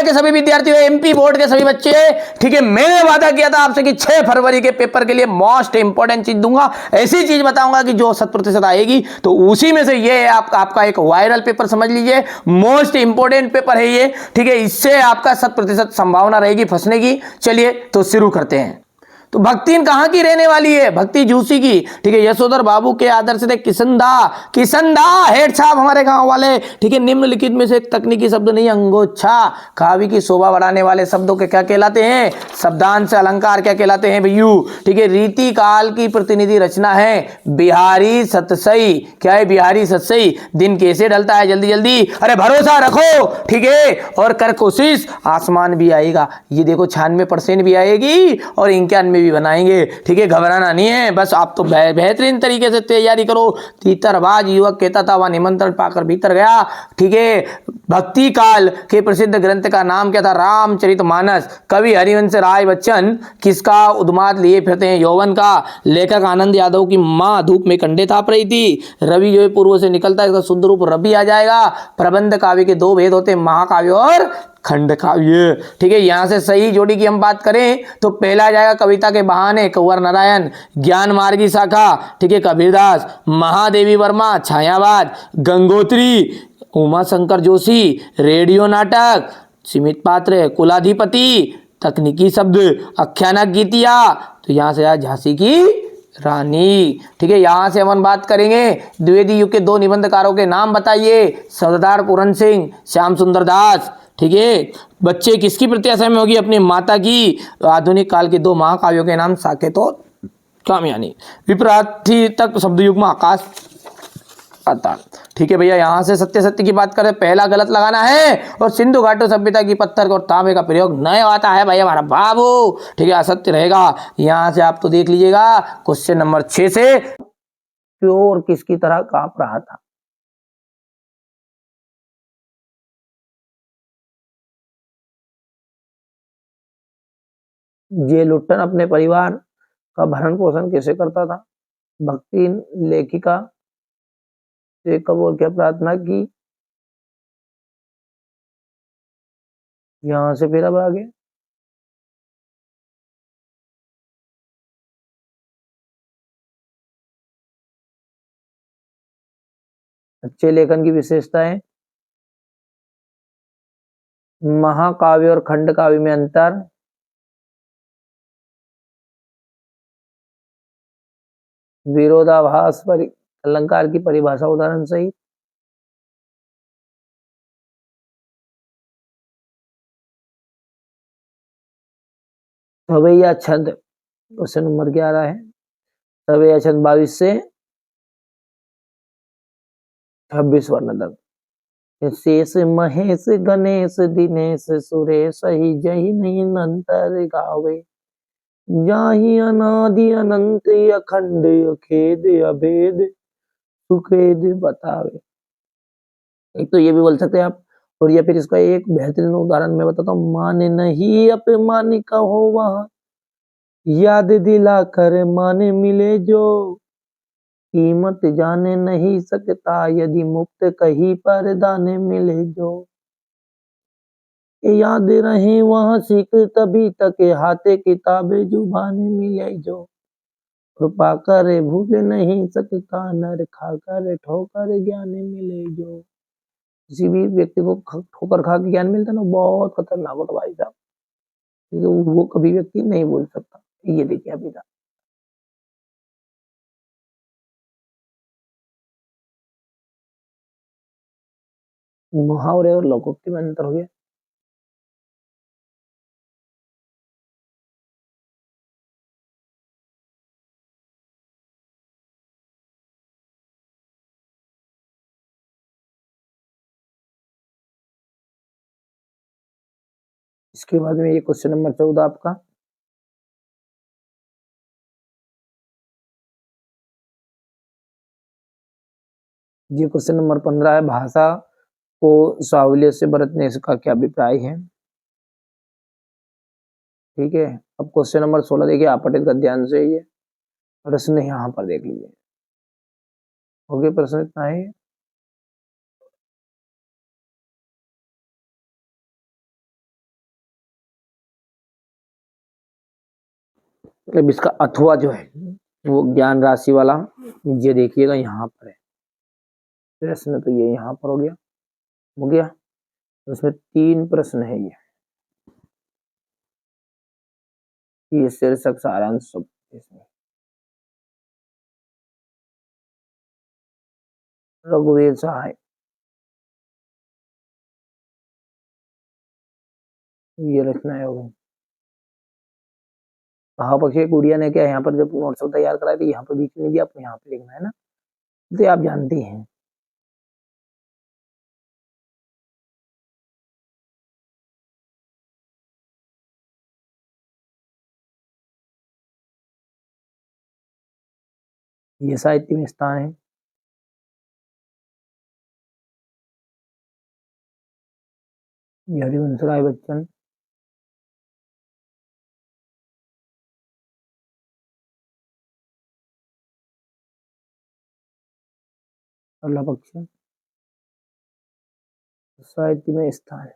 के सभी विद्यार्थियों, एमपी बोर्ड के सभी बच्चे, ठीक है, मैंने वादा किया था आपसे कि 6 फरवरी के पेपर के लिए मोस्ट इंपॉर्टेंट चीज दूंगा, ऐसी चीज बताऊंगा कि जो 100% आएगी। तो उसी में से ये है आपका एक वायरल पेपर समझ लीजिए, मोस्ट इंपॉर्टेंट पेपर है ये, ठीक है, इससे आपका 100% संभावना रहेगी फंसने की। चलिए तो शुरू करते हैं। तो भक्तिन कहां की रहने वाली है? भक्ति झूसी की, ठीक है। यशोधर बाबू के आदर्श थे किसनदा, किसनदा हेड साहब हमारे गांव वाले, ठीक है। निम्नलिखित में से एक तकनीकी शब्द नहीं, अंगोच्छा। काव्य की शोभा बढ़ाने वाले शब्दों के क्या कहलाते हैं? शब्दांश अलंकार क्या कहलाते हैं भैयू, ठीक है। रीति काल की प्रतिनिधि रचना है बिहारी सतसई। क्या है? बिहारी सतसई। दिन कैसे ढलता है? जल्दी जल्दी, अरे भरोसा रखो, ठीक है, और कर कोशिश, आसमान भी आएगा। ये देखो 96% भी आएगी और 91 भी बनाएंगे, ठीक है। घबराना नहीं है, बस आप तो बेहतरीन तरीके से तैयारी करो। तीतरबाज युवक कहता था, वह निमंत्रण पाकर भीतर गया, ठीक है। भक्ति काल के प्रसिद्ध ग्रंथ का नाम क्या था? रामचरितमानस। कवि हरिवंश राय बच्चन किसका उन्माद लिए फिरते हैं? यौवन का। लेखक आनंद यादव की मां धूप में कंडे थाप रही थी। रवि जो है पूर्व से निकलता है, शुद्ध रूप रवि आ जाएगा। प्रबंध काव्य के 2 भेद होते हैं, महाकाव्य और खंड काव्य, ठीक है। यहां से सही जोड़ी की हम बात करें तो पहला आ जाएगा कविता के बहाने, कंवर नारायण। ज्ञान मार्गी शाखा, ठीक है, कबीरदास। महादेवी वर्मा, छायावाद। गंगोत्री, उमा शंकर जोशी। रेडियो नाटक, सीमित पात्र। कुलाधिपति, तकनीकी शब्द, आख्यानक गीतिया। तो यहां से झांसी की रानी, ठीक है। यहां से हम बात करेंगे द्विवेदी युग के 2 निबंधकारों के नाम बताइए। सरदार पूरन सिंह, श्याम सुंदर दास, ठीक है। बच्चे किसकी प्रत्याशा में होगी? अपनी माता की। आधुनिक काल के 2 महाकाव्यों के नाम, साकेत और कामयानी। विप्रार्थी तक शब्द युग्म आकाश पाताल, ठीक है भैया। यहां से सत्य सत्य की बात करें, पहला गलत लगाना है। और सिंधु घाटो सभ्यता की पत्थर और तांबे का प्रयोग नए आता है भाई हमारा बाबू, ठीक है, असत्य रहेगा। यहां से आप तो देख लीजिएगा क्वेश्चन नंबर 6 से, प्योर किसकी तरह कांप रहा था? जे लुट्टन अपने परिवार का भरण पोषण कैसे करता था? भक्ति लेखिका से कब और क्या प्रार्थना की? यहां से फिर अब आगे अच्छे लेखन की विशेषताएं। महाकाव्य और खंड काव्य में अंतर। विरोधाभास पर अलंकार की परिभाषा उदाहरण सहित। सवैया छंद, क्वेश्चन नंबर 11 है। सवैया छंद 22 से 26 वर्ण तक। शेष महेश गणेश दिनेश सुरेश ही जही नहीं अंतर गावे, जाहि अनादि अनंत अखंड अखेद अभेद सुखेद बतावे। एक तो ये भी बोल सकते हैं आप, और या फिर इसका एक बेहतरीन उदाहरण मैं बताता हूँ। माने नहीं अपमानी कहो वहां, याद दिला कर माने मिले जो, कीमत जाने नहीं सकता यदि मुक्त कहीं पर दाने मिले जो, याद रहे वहां सीख तभी तक हाथे किताबें जुबाने मिले जो, कृपा करे भूल नहीं सकता नर खाकर ठोकर ज्ञान मिले जो। किसी भी व्यक्ति को ठोकर खा के ज्ञान मिलता है ना, बहुत खतरनाक होता भाई साहब, क्योंकि वो कभी व्यक्ति नहीं बोल सकता। ये देखिए अभी था। मुहावरे और लोकोक्ति में अंतर हो गया। इसके बाद में ये क्वेश्चन नंबर 14 आपका। ये क्वेश्चन नंबर 15 है। भाषा को साहुल्य से बरतने का क्या अभिप्राय है? ठीक है। अब क्वेश्चन नंबर 16 देखिए, आपटित ध्यान से ये प्रश्न यहाँ पर देख लीजिए। हो गया प्रश्न इतना है। अब इसका अथवा जो है वो ज्ञान राशि वाला, ये देखिएगा यहाँ पर है प्रश्न, तो ये यहाँ पर हो गया। उसमें 3 प्रश्न है ये शीर्षक सारांश सब इसमें। रघुवीर सहाय, ये रचनाएं हो गई। महापक्षी गुड़िया ने क्या यहाँ पर जब नोट्स तैयार कराए थे यहाँ पर बीच में दिया, आपको यहाँ पे लिखना है ना, तो आप जानते हैं। ये साहित्य में स्थान है। ये हरिवंश राय बच्चन, अगला पक्ष साहित्य में स्थान।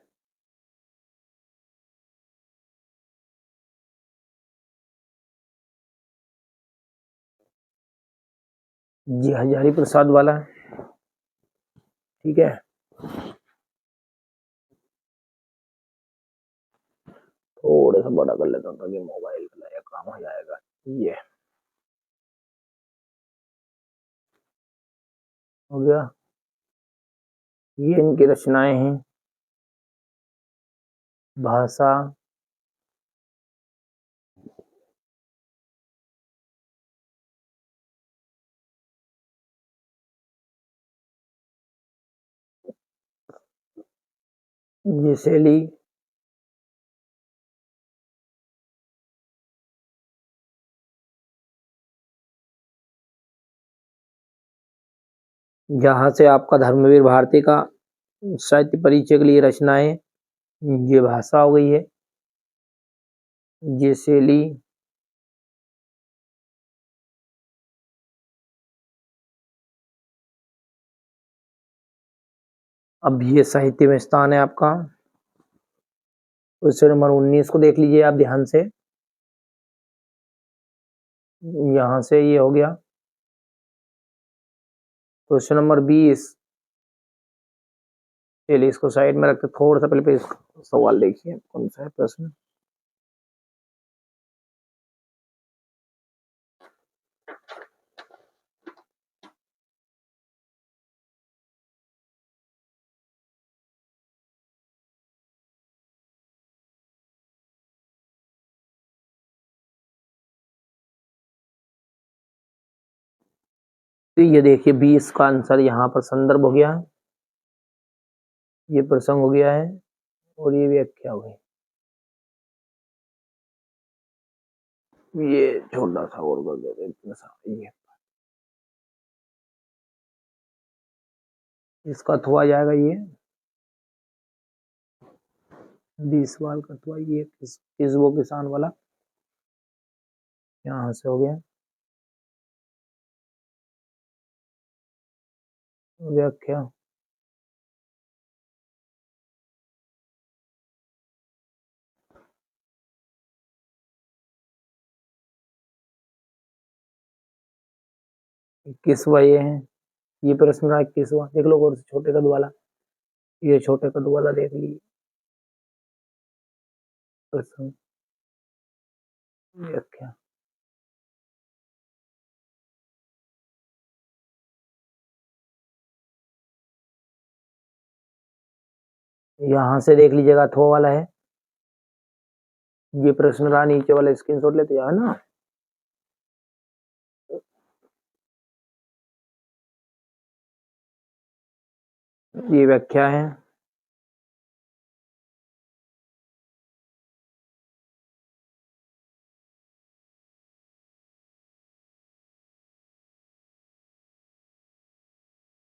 जी हजारी प्रसाद वाला, ठीक है। थोड़ा सा बड़ा कर लेता हूँ ताकि मोबाइल का काम हो जाएगा। ये हो गया, ये इनकी रचनाएं हैं। भाषा, ये शैली, जहां से आपका धर्मवीर भारती का साहित्य परिचय के लिए रचनाएं, ये भाषा हो गई है। ये शैली, अब ये साहित्य में स्थान है आपका। क्वेश्चन नंबर 19 को देख लीजिए आप ध्यान से। यहां से ये हो गया। क्वेश्चन नंबर 20, चलिए इसको साइड में रखते थोड़ा सा पहले सवाल देखिए कौन सा है प्रश्न। तो ये देखिए 20 का आंसर यहाँ पर संदर्भ हो गया है, ये प्रसंग हो गया है और ये व्याख्या हो गई। ये छोटा सा और कर देते इतना सा, ये इसका अथवा जाएगा ये 20 सवाल का अथवा, ये किस वो किसान वाला यहाँ से हो गया। व्याख्या, किसवा ये है, ये प्रश्न रहा किसवा, देख लो और छोटे कद वाला, ये छोटे कद वाला देख लीजिए प्रश्न। व्याख्या, यहाँ से देख लीजिएगा अथवा वाला है। ये प्रश्न रहा नीचे वाला, स्क्रीनशॉट लेते जाओ ना। ये व्याख्या है।